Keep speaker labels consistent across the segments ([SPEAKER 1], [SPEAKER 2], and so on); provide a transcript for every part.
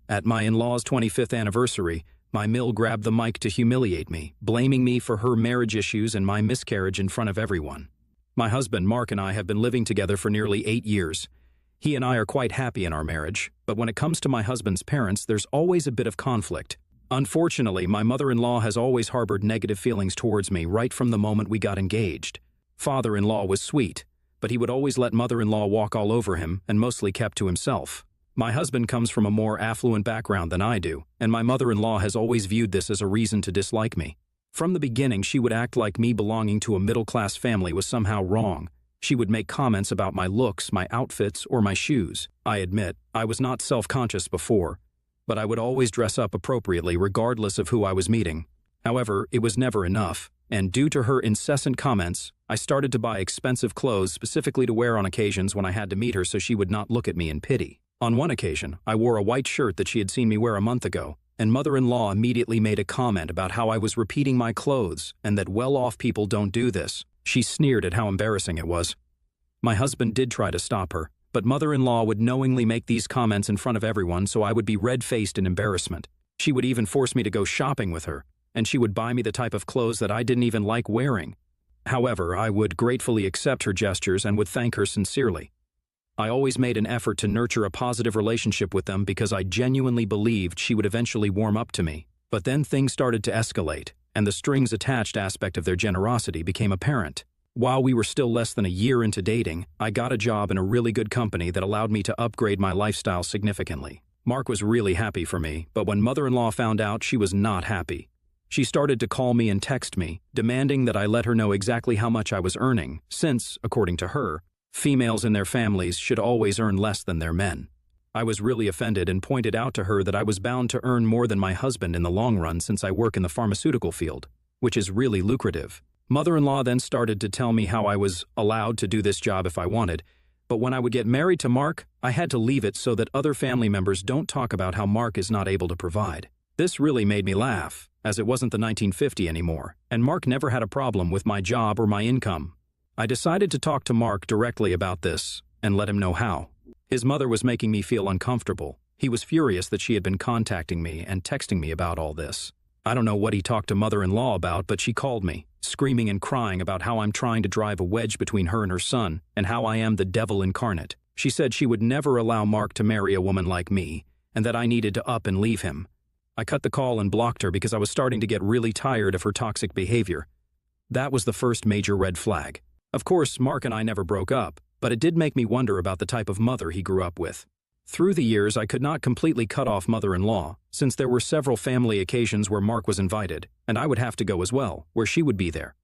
[SPEAKER 1] At my in-laws' 25th anniversary, my mill grabbed the mic to humiliate me, blaming me for her marriage issues and my miscarriage in front of everyone. My husband, Mark, and I have been living together for nearly 8 years. He and I are quite happy in our marriage, but when it comes to my husband's parents, there's always a bit of conflict. Unfortunately, my mother-in-law has always harbored negative feelings towards me right from the moment we got engaged. Father-in-law was sweet, but he would always let mother-in-law walk all over him and mostly kept to himself. My husband comes from a more affluent background than I do, and my mother-in-law has always viewed this as a reason to dislike me. From the beginning, she would act like me belonging to a middle-class family was somehow wrong. She would make comments about my looks, my outfits, or my shoes. I admit, I was not self-conscious before, but I would always dress up appropriately regardless of who I was meeting. However, it was never enough, and due to her incessant comments, I started to buy expensive clothes specifically to wear on occasions when I had to meet her so she would not look at me in pity. On one occasion, I wore a white shirt that she had seen me wear a month ago, and mother-in-law immediately made a comment about how I was repeating my clothes and that well-off people don't do this. She sneered at how embarrassing it was. My husband did try to stop her, but mother-in-law would knowingly make these comments in front of everyone so I would be red-faced in embarrassment. She would even force me to go shopping with her, and she would buy me the type of clothes that I didn't even like wearing. However, I would gratefully accept her gestures and would thank her sincerely. I always made an effort to nurture a positive relationship with them because I genuinely believed she would eventually warm up to me. But then things started to escalate, and the strings-attached aspect of their generosity became apparent. While we were still less than a year into dating, I got a job in a really good company that allowed me to upgrade my lifestyle significantly. Mark was really happy for me, but when mother-in-law found out, she was not happy. She started to call me and text me, demanding that I let her know exactly how much I was earning, since, according to her, females in their families should always earn less than their men. I was really offended and pointed out to her that I was bound to earn more than my husband in the long run since I work in the pharmaceutical field, which is really lucrative. Mother-in-law then started to tell me how I was allowed to do this job if I wanted, but when I would get married to Mark, I had to leave it so that other family members don't talk about how Mark is not able to provide. This really made me laugh, as it wasn't the 1950s anymore, and Mark never had a problem with my job or my income. I decided to talk to Mark directly about this and let him know how. His mother was making me feel uncomfortable. He was furious that she had been contacting me and texting me about all this. I don't know what he talked to mother-in-law about, but she called me, screaming and crying about how I'm trying to drive a wedge between her and her son and how I am the devil incarnate. She said she would never allow Mark to marry a woman like me and that I needed to up and leave him. I cut the call and blocked her because I was starting to get really tired of her toxic behavior. That was the first major red flag. Of course, Mark and I never broke up, but it did make me wonder about the type of mother he grew up with. Through the years, I could not completely cut off mother-in-law, since there were several family occasions where Mark was invited, and I would have to go as well, where she would be there.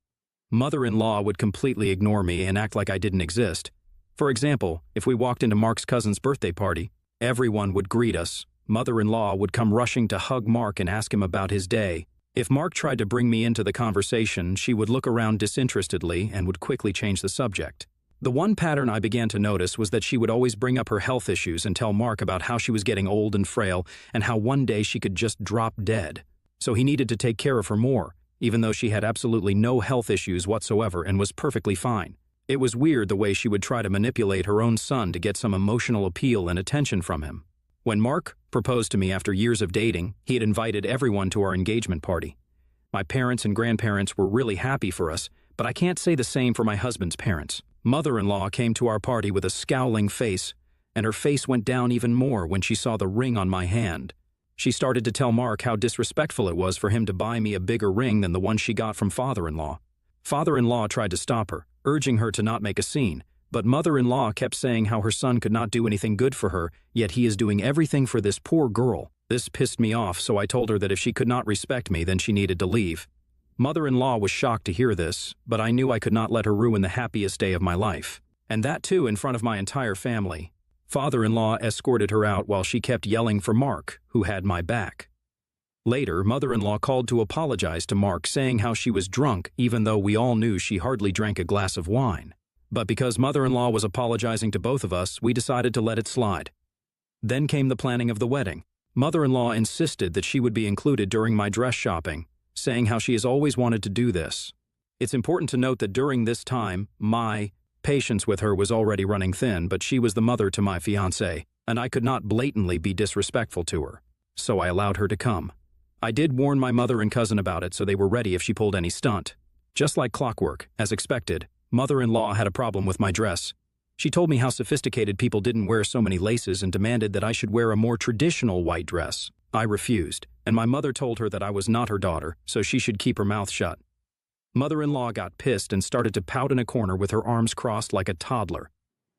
[SPEAKER 1] Mother-in-law would completely ignore me and act like I didn't exist. For example, if we walked into Mark's cousin's birthday party, everyone would greet us. Mother-in-law would come rushing to hug Mark and ask him about his day. If Mark tried to bring me into the conversation, she would look around disinterestedly and would quickly change the subject. The one pattern I began to notice was that she would always bring up her health issues and tell Mark about how she was getting old and frail and how one day she could just drop dead. So he needed to take care of her more, even though she had absolutely no health issues whatsoever and was perfectly fine. It was weird the way she would try to manipulate her own son to get some emotional appeal and attention from him. When Mark proposed to me after years of dating, he had invited everyone to our engagement party. My parents and grandparents were really happy for us, but I can't say the same for my husband's parents. Mother-in-law came to our party with a scowling face, and her face went down even more when she saw the ring on my hand. She started to tell Mark how disrespectful it was for him to buy me a bigger ring than the one she got from father-in-law. Father-in-law tried to stop her, urging her to not make a scene, but mother-in-law kept saying how her son could not do anything good for her, yet he is doing everything for this poor girl. This pissed me off, so I told her that if she could not respect me, then she needed to leave. Mother-in-law was shocked to hear this, but I knew I could not let her ruin the happiest day of my life. And that too in front of my entire family. Father-in-law escorted her out while she kept yelling for Mark, who had my back. Later, mother-in-law called to apologize to Mark, saying how she was drunk even though we all knew she hardly drank a glass of wine. But because mother-in-law was apologizing to both of us, we decided to let it slide. Then came the planning of the wedding. Mother-in-law insisted that she would be included during my dress shopping, saying how she has always wanted to do this. It's important to note that during this time, my patience with her was already running thin, but she was the mother to my fiancé, and I could not blatantly be disrespectful to her. so I allowed her to come. I did warn my mother and cousin about it so they were ready if she pulled any stunt. Just like clockwork, as expected, mother-in-law had a problem with my dress. She told me how sophisticated people didn't wear so many laces and demanded that I should wear a more traditional white dress. I refused, and my mother told her that I was not her daughter, so she should keep her mouth shut. Mother-in-law got pissed and started to pout in a corner with her arms crossed like a toddler.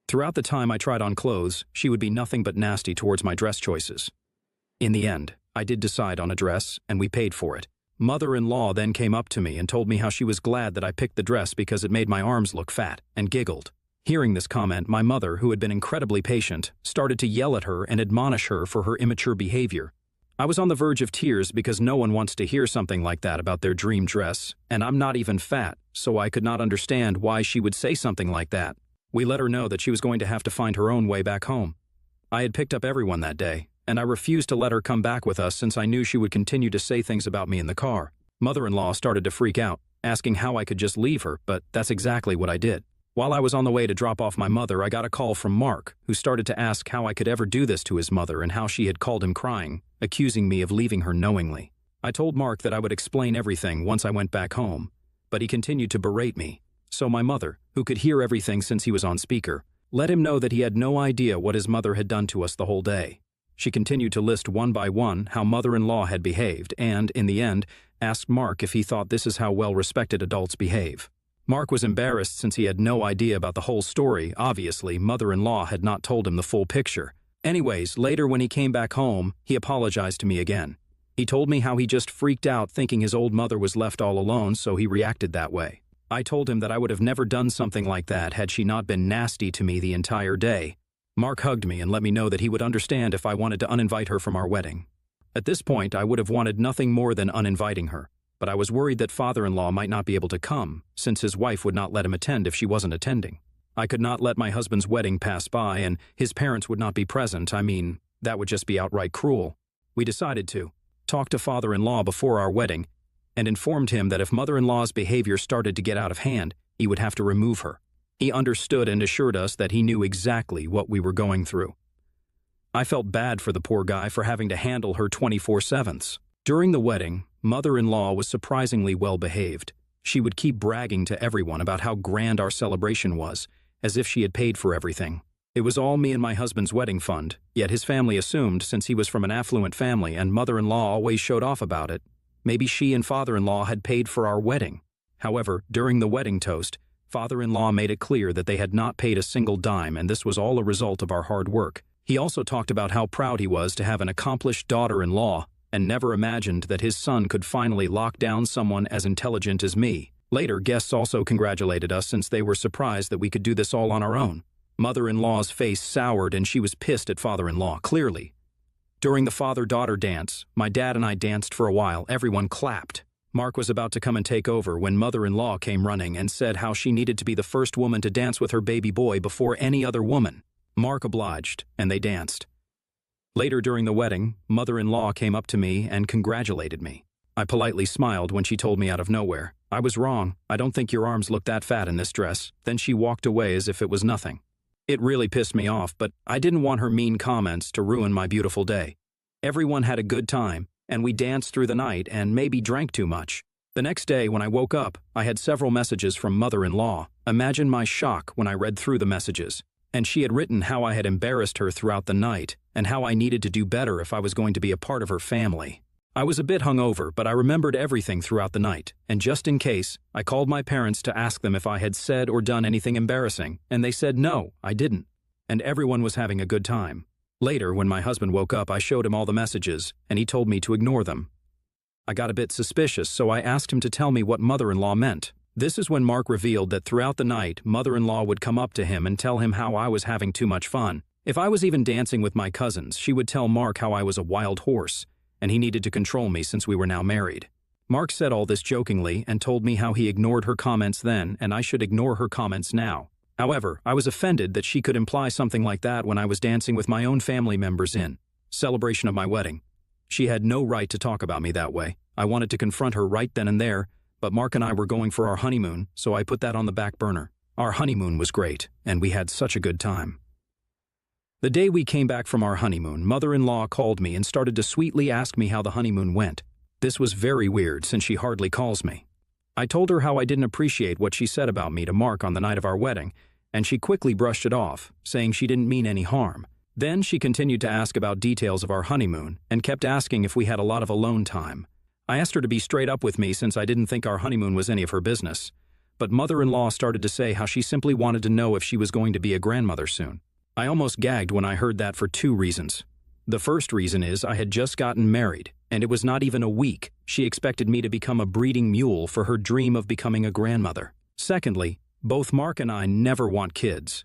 [SPEAKER 1] Throughout the time I tried on clothes, she would be nothing but nasty towards my dress choices. In the end, I did decide on a dress, and we paid for it. Mother-in-law then came up to me and told me how she was glad that I picked the dress because it made my arms look fat, and giggled. Hearing this comment, my mother, who had been incredibly patient, started to yell at her and admonish her for her immature behavior. I was on the verge of tears because no one wants to hear something like that about their dream dress, and I'm not even fat, so I could not understand why she would say something like that. We let her know that she was going to have to find her own way back home. I had picked up everyone that day, and I refused to let her come back with us since I knew she would continue to say things about me in the car. Mother-in-law started to freak out, asking how I could just leave her, but that's exactly what I did. While I was on the way to drop off my mother, I got a call from Mark, who started to ask how I could ever do this to his mother and how she had called him crying, accusing me of leaving her knowingly. I told Mark that I would explain everything once I went back home, but he continued to berate me. So my mother, who could hear everything since he was on speaker, let him know that he had no idea what his mother had done to us the whole day. She continued to list one by one how mother-in-law had behaved and, in the end, asked Mark if he thought this is how well-respected adults behave. Mark was embarrassed since he had no idea about the whole story. Obviously, mother-in-law had not told him the full picture. Anyways, later when he came back home, he apologized to me again. He told me how he just freaked out thinking his old mother was left all alone, so he reacted that way. I told him that I would have never done something like that had she not been nasty to me the entire day. Mark hugged me and let me know that he would understand if I wanted to uninvite her from our wedding. At this point, I would have wanted nothing more than uninviting her, but I was worried that father-in-law might not be able to come, since his wife would not let him attend if she wasn't attending. I could not let my husband's wedding pass by, and his parents would not be present. I mean, that would just be outright cruel. We decided to talk to father-in-law before our wedding and informed him that if mother-in-law's behavior started to get out of hand, he would have to remove her. He understood and assured us that he knew exactly what we were going through. I felt bad for the poor guy for having to handle her 24/7. During the wedding, mother-in-law was surprisingly well-behaved. She would keep bragging to everyone about how grand our celebration was, as if she had paid for everything. It was all me and my husband's wedding fund, yet his family assumed since he was from an affluent family and mother-in-law always showed off about it, maybe she and father-in-law had paid for our wedding. However, during the wedding toast, father-in-law made it clear that they had not paid a single dime, and this was all a result of our hard work. He also talked about how proud he was to have an accomplished daughter-in-law and never imagined that his son could finally lock down someone as intelligent as me. Later, guests also congratulated us since they were surprised that we could do this all on our own. Mother-in-law's face soured and she was pissed at father-in-law, clearly. During the father-daughter dance, my dad and I danced for a while. Everyone clapped. Mark was about to come and take over when mother-in-law came running and said how she needed to be the first woman to dance with her baby boy before any other woman. Mark obliged, and they danced. Later during the wedding, mother-in-law came up to me and congratulated me. I politely smiled when she told me out of nowhere, "I was wrong. I don't think your arms look that fat in this dress." Then she walked away as if it was nothing. It really pissed me off, but I didn't want her mean comments to ruin my beautiful day. Everyone had a good time, and we danced through the night and maybe drank too much. The next day when I woke up, I had several messages from mother-in-law. Imagine my shock when I read through the messages. And she had written how I had embarrassed her throughout the night and how I needed to do better if I was going to be a part of her family. I was a bit hungover, but I remembered everything throughout the night, and just in case, I called my parents to ask them if I had said or done anything embarrassing, and they said no, I didn't, and everyone was having a good time. Later, when my husband woke up, I showed him all the messages, and he told me to ignore them. I got a bit suspicious, so I asked him to tell me what mother-in-law meant. This is when Mark revealed that throughout the night, mother-in-law would come up to him and tell him how I was having too much fun. If I was even dancing with my cousins, she would tell Mark how I was a wild horse, and he needed to control me since we were now married. Mark said all this jokingly and told me how he ignored her comments then and I should ignore her comments now. However, I was offended that she could imply something like that when I was dancing with my own family members in celebration of my wedding. She had no right to talk about me that way. I wanted to confront her right then and there, but Mark and I were going for our honeymoon, so I put that on the back burner. Our honeymoon was great, and we had such a good time. The day we came back from our honeymoon, mother-in-law called me and started to sweetly ask me how the honeymoon went. This was very weird since she hardly calls me. I told her how I didn't appreciate what she said about me to Mark on the night of our wedding, and she quickly brushed it off, saying she didn't mean any harm. Then she continued to ask about details of our honeymoon and kept asking if we had a lot of alone time. I asked her to be straight up with me since I didn't think our honeymoon was any of her business. But mother-in-law started to say how she simply wanted to know if she was going to be a grandmother soon. I almost gagged when I heard that for 2 reasons. The first reason is I had just gotten married, and it was not even a week. She expected me to become a breeding mule for her dream of becoming a grandmother. Secondly, both Mark and I never want kids.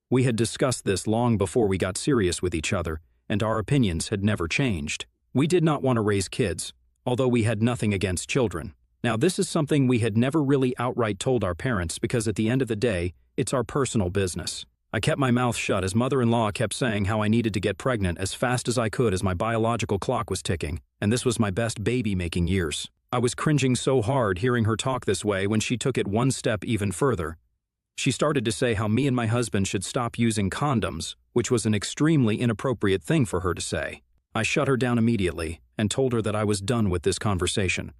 [SPEAKER 1] We had discussed this long before we got serious with each other, and our opinions had never changed. We did not want to raise kids, although we had nothing against children. Now, this is something we had never really outright told our parents because at the end of the day, it's our personal business. I kept my mouth shut as mother-in-law kept saying how I needed to get pregnant as fast as I could as my biological clock was ticking, and this was my best baby-making years. I was cringing so hard hearing her talk this way when she took it one step even further. She started to say how me and my husband should stop using condoms, which was an extremely inappropriate thing for her to say. I shut her down immediately and told her that I was done with this conversation.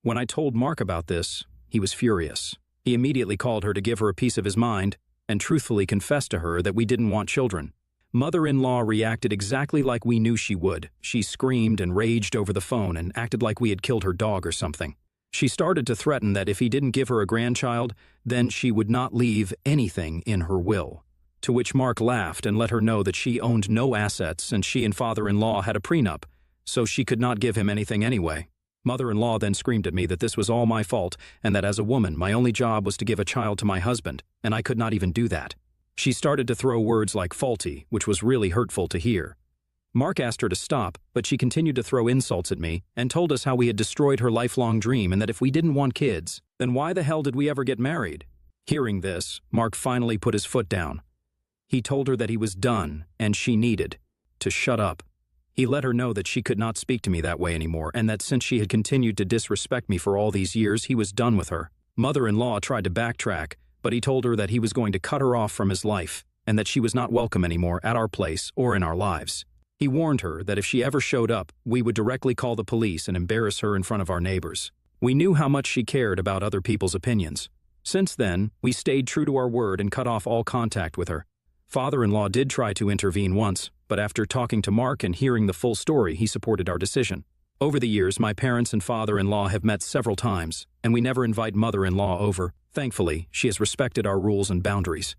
[SPEAKER 1] When I told Mark about this, he was furious. He immediately called her to give her a piece of his mind and truthfully confessed to her that we didn't want children. Mother-in-law reacted exactly like we knew she would. She screamed and raged over the phone and acted like we had killed her dog or something. She started to threaten that if he didn't give her a grandchild, then she would not leave anything in her will. To which Mark laughed and let her know that she owned no assets and she and father-in-law had a prenup, so she could not give him anything anyway. Mother-in-law then screamed at me that this was all my fault and that as a woman, my only job was to give a child to my husband, and I could not even do that. She started to throw words like faulty, which was really hurtful to hear. Mark asked her to stop, but she continued to throw insults at me and told us how we had destroyed her lifelong dream and that if we didn't want kids, then why the hell did we ever get married? Hearing this, Mark finally put his foot down. He told her that he was done and she needed to shut up. He let her know that she could not speak to me that way anymore and that since she had continued to disrespect me for all these years, he was done with her. Mother-in-law tried to backtrack, but he told her that he was going to cut her off from his life and that she was not welcome anymore at our place or in our lives. He warned her that if she ever showed up, we would directly call the police and embarrass her in front of our neighbors. We knew how much she cared about other people's opinions. Since then, we stayed true to our word and cut off all contact with her. Father-in-law did try to intervene once, but after talking to Mark and hearing the full story, he supported our decision. Over the years, my parents and father-in-law have met several times, and we never invite mother-in-law over. Thankfully, she has respected our rules and boundaries.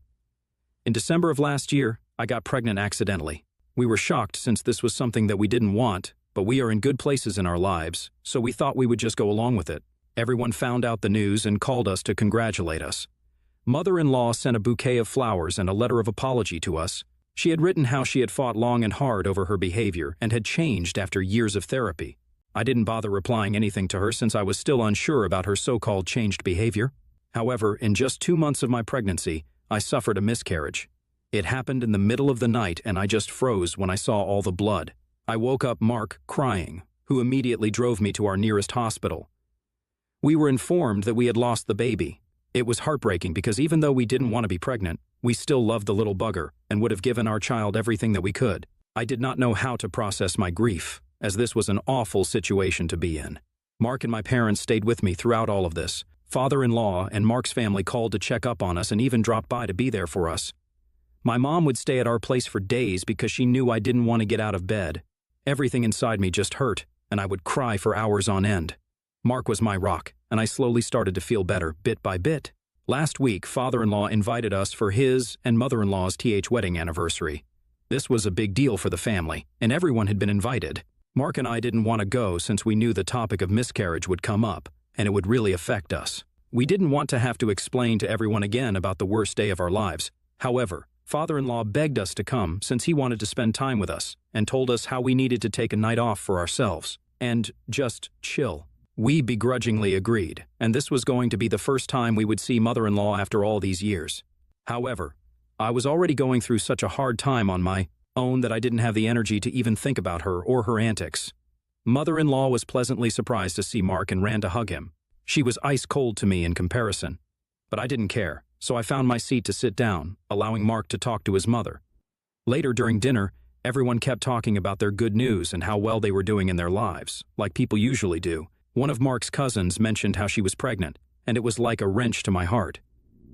[SPEAKER 1] In December of last year, I got pregnant accidentally. We were shocked since this was something that we didn't want, but we are in good places in our lives, so we thought we would just go along with it. Everyone found out the news and called us to congratulate us. Mother-in-law sent a bouquet of flowers and a letter of apology to us. She had written how she had fought long and hard over her behavior and had changed after years of therapy. I didn't bother replying anything to her since I was still unsure about her so-called changed behavior. However, in just 2 months of my pregnancy, I suffered a miscarriage. It happened in the middle of the night and I just froze when I saw all the blood. I woke up Mark crying, who immediately drove me to our nearest hospital. We were informed that we had lost the baby. It was heartbreaking because even though we didn't want to be pregnant, we still loved the little bugger and would have given our child everything that we could. I did not know how to process my grief, as this was an awful situation to be in. Mark and my parents stayed with me throughout all of this. Father-in-law and Mark's family called to check up on us and even dropped by to be there for us. My mom would stay at our place for days because she knew I didn't want to get out of bed. Everything inside me just hurt, and I would cry for hours on end. Mark was my rock, and I slowly started to feel better, bit by bit. Last week, father-in-law invited us for his and mother-in-law's wedding anniversary. This was a big deal for the family, and everyone had been invited. Mark and I didn't want to go since we knew the topic of miscarriage would come up, and it would really affect us. We didn't want to have to explain to everyone again about the worst day of our lives. However, father-in-law begged us to come since he wanted to spend time with us and told us how we needed to take a night off for ourselves and just chill. We begrudgingly agreed, and this was going to be the first time we would see mother-in-law after all these years. However, I was already going through such a hard time on my own that I didn't have the energy to even think about her or her antics. Mother-in-law was pleasantly surprised to see Mark and ran to hug him. She was ice cold to me in comparison, but I didn't care, so I found my seat to sit down, allowing Mark to talk to his mother. Later during dinner, everyone kept talking about their good news and how well they were doing in their lives, like people usually do. One of Mark's cousins mentioned how she was pregnant, and it was like a wrench to my heart.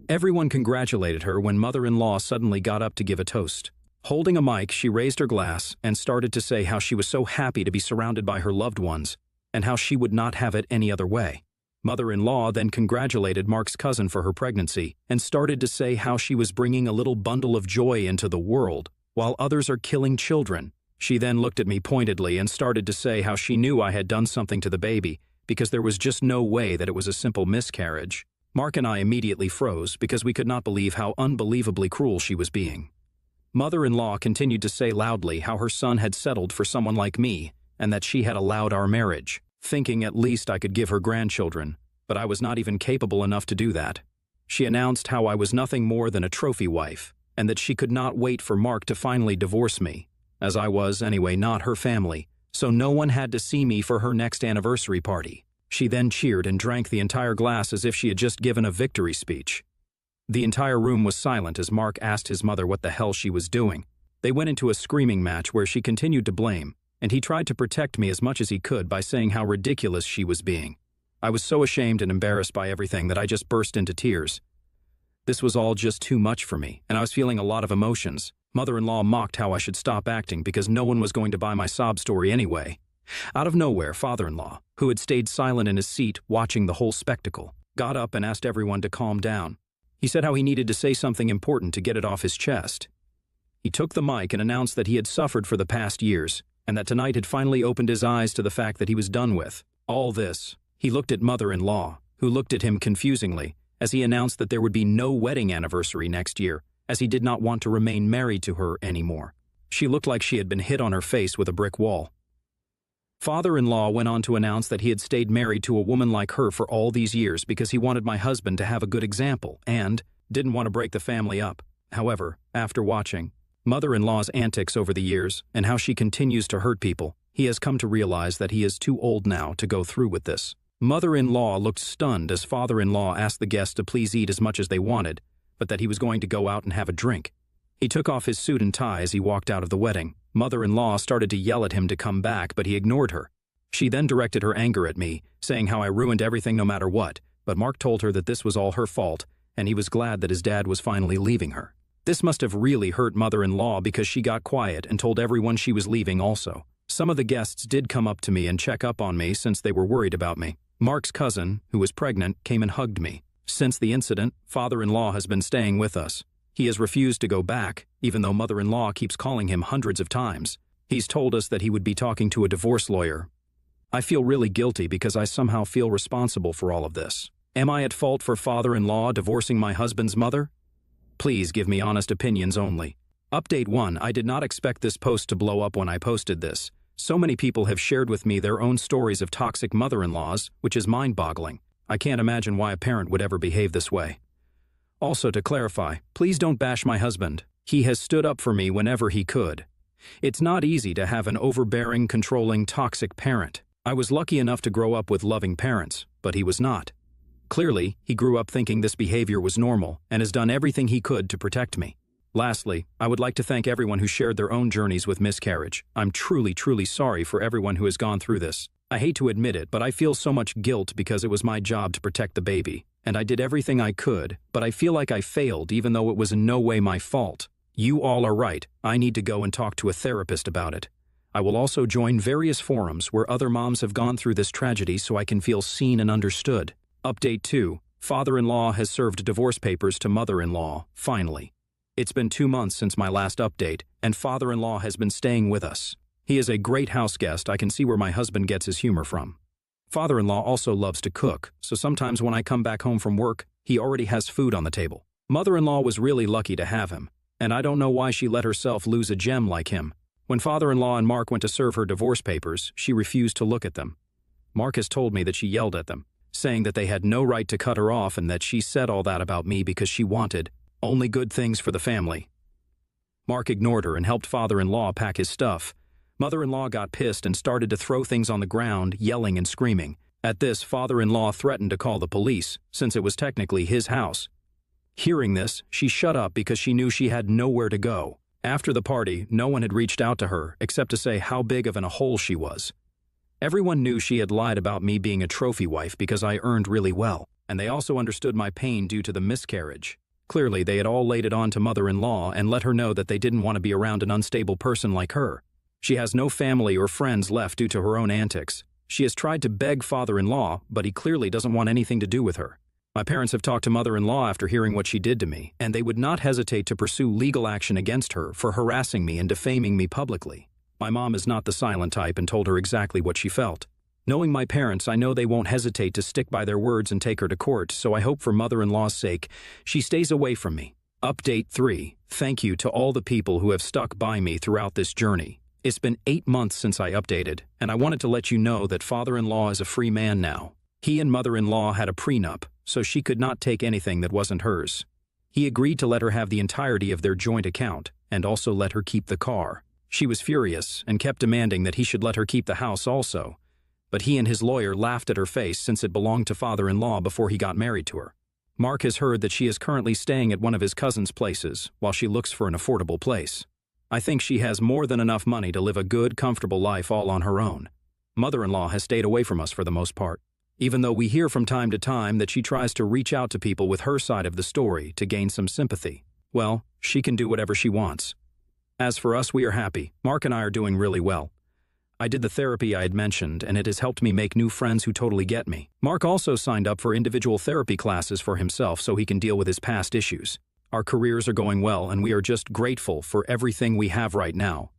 [SPEAKER 1] Everyone congratulated her when mother-in-law suddenly got up to give a toast. Holding a mic, she raised her glass and started to say how she was so happy to be surrounded by her loved ones, and how she would not have it any other way. Mother-in-law then congratulated Mark's cousin for her pregnancy and started to say how she was bringing a little bundle of joy into the world, while others are killing children. She then looked at me pointedly and started to say how she knew I had done something to the baby because there was just no way that it was a simple miscarriage. Mark and I immediately froze because we could not believe how unbelievably cruel she was being. Mother-in-law continued to say loudly how her son had settled for someone like me and that she had allowed our marriage, thinking at least I could give her grandchildren, but I was not even capable enough to do that. She announced how I was nothing more than a trophy wife and that she could not wait for Mark to finally divorce me, as I was, anyway, not her family, so no one had to see me for her next anniversary party. She then cheered and drank the entire glass as if she had just given a victory speech. The entire room was silent as Mark asked his mother what the hell she was doing. They went into a screaming match where she continued to blame, and he tried to protect me as much as he could by saying how ridiculous she was being. I was so ashamed and embarrassed by everything that I just burst into tears. This was all just too much for me, and I was feeling a lot of emotions. Mother-in-law mocked how I should stop acting because no one was going to buy my sob story anyway. Out of nowhere, father-in-law, who had stayed silent in his seat watching the whole spectacle, got up and asked everyone to calm down. He said how he needed to say something important to get it off his chest. He took the mic and announced that he had suffered for the past years, and that tonight had finally opened his eyes to the fact that he was done with all this. He looked at mother-in-law, who looked at him confusingly, as he announced that there would be no wedding anniversary next year, as he did not want to remain married to her anymore. She looked like she had been hit on her face with a brick wall. Father-in-law went on to announce that he had stayed married to a woman like her for all these years because he wanted my husband to have a good example and didn't want to break the family up. However, after watching mother-in-law's antics over the years and how she continues to hurt people, he has come to realize that he is too old now to go through with this. Mother-in-law looked stunned as father-in-law asked the guests to please eat as much as they wanted, but that he was going to go out and have a drink. He took off his suit and tie as he walked out of the wedding. Mother-in-law started to yell at him to come back, but he ignored her. She then directed her anger at me, saying how I ruined everything no matter what, but Mark told her that this was all her fault, and he was glad that his dad was finally leaving her. This must have really hurt mother-in-law because she got quiet and told everyone she was leaving also. Some of the guests did come up to me and check up on me since they were worried about me. Mark's cousin, who was pregnant, came and hugged me. Since the incident, father-in-law has been staying with us. He has refused to go back, even though mother-in-law keeps calling him hundreds of times. He's told us that he would be talking to a divorce lawyer. I feel really guilty because I somehow feel responsible for all of this. Am I at fault for father-in-law divorcing my husband's mother? Please give me honest opinions only. Update 1. I did not expect this post to blow up when I posted this. So many people have shared with me their own stories of toxic mother-in-laws, which is mind-boggling. I can't imagine why a parent would ever behave this way. Also, to clarify, please don't bash my husband. He has stood up for me whenever he could. It's not easy to have an overbearing, controlling, toxic parent. I was lucky enough to grow up with loving parents, but he was not. Clearly, he grew up thinking this behavior was normal and has done everything he could to protect me. Lastly, I would like to thank everyone who shared their own journeys with miscarriage. I'm truly, truly sorry for everyone who has gone through this. I hate to admit it, but I feel so much guilt because it was my job to protect the baby, and I did everything I could, but I feel like I failed even though it was in no way my fault. You all are right. I need to go and talk to a therapist about it. I will also join various forums where other moms have gone through this tragedy so I can feel seen and understood. Update 2. Father-in-law has served divorce papers to mother-in-law, finally. It's been 2 months since my last update, and father-in-law has been staying with us. He is a great house guest. I can see where my husband gets his humor from. Father-in-law also loves to cook, so sometimes when I come back home from work, he already has food on the table. Mother-in-law was really lucky to have him, and I don't know why she let herself lose a gem like him. When father-in-law and Mark went to serve her divorce papers, she refused to look at them. Mark has told me that she yelled at them, saying that they had no right to cut her off and that she said all that about me because she wanted only good things for the family. Mark ignored her and helped father-in-law pack his stuff. Mother-in-law got pissed and started to throw things on the ground, yelling and screaming. At this, father-in-law threatened to call the police, since it was technically his house. Hearing this, she shut up because she knew she had nowhere to go, After the party, no one had reached out to her except to say how big of a hole she was. Everyone knew she had lied about me being a trophy wife because I earned really well, and they also understood my pain due to the miscarriage. Clearly, they had all laid it on to mother-in-law and let her know that they didn't want to be around an unstable person like her. She has no family or friends left due to her own antics. She has tried to beg father-in-law, but he clearly doesn't want anything to do with her. My parents have talked to mother-in-law after hearing what she did to me, and they would not hesitate to pursue legal action against her for harassing me and defaming me publicly. My mom is not the silent type and told her exactly what she felt. Knowing my parents, I know they won't hesitate to stick by their words and take her to court, so I hope for mother-in-law's sake, she stays away from me. Update 3. Thank you to all the people who have stuck by me throughout this journey. It's been 8 months since I updated, and I wanted to let you know that father-in-law is a free man now. He and mother-in-law had a prenup, so she could not take anything that wasn't hers. He agreed to let her have the entirety of their joint account, and also let her keep the car. She was furious and kept demanding that he should let her keep the house also. But he and his lawyer laughed at her face since it belonged to father-in-law before he got married to her. Mark has heard that she is currently staying at one of his cousin's places while she looks for an affordable place. I think she has more than enough money to live a good, comfortable life all on her own. Mother-in-law has stayed away from us for the most part, even though we hear from time to time that she tries to reach out to people with her side of the story to gain some sympathy. Well, she can do whatever she wants. As for us, we are happy. Mark and I are doing really well. I did the therapy I had mentioned, and it has helped me make new friends who totally get me. Mark also signed up for individual therapy classes for himself so he can deal with his past issues. Our careers are going well, and we are just grateful for everything we have right now.